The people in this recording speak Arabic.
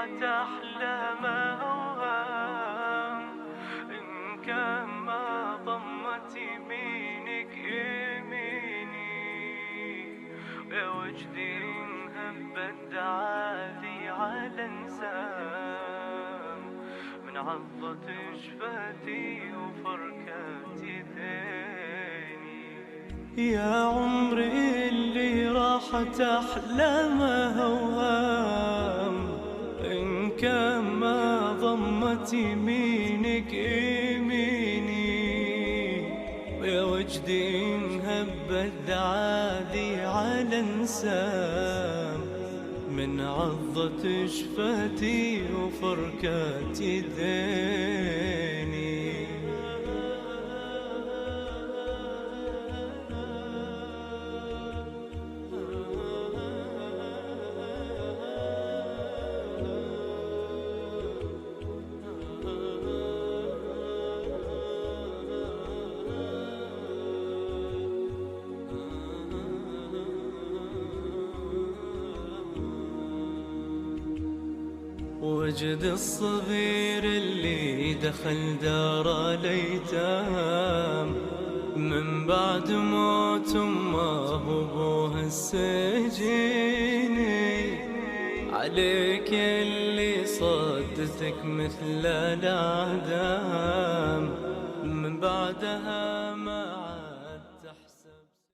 راحت أحلام أوهام، إن كان ما ضمت يمينك يميني، يا وجدي إن هبت دعالي على انسام، من عضة شفتي وفركات يديني. يا عمري اللي راحت أحلام أوهام، إن كان ما ضمت يمينك يميني، يا وجدي إن هبت دعالي على انسام، من عضة شفتي وفركات يديني. وجد الصغير اللي دخل دار الأيتام، من بعد موت أمه وأبوه السجيني، عليك اللي صدتك مثل الأعدام، من بعدها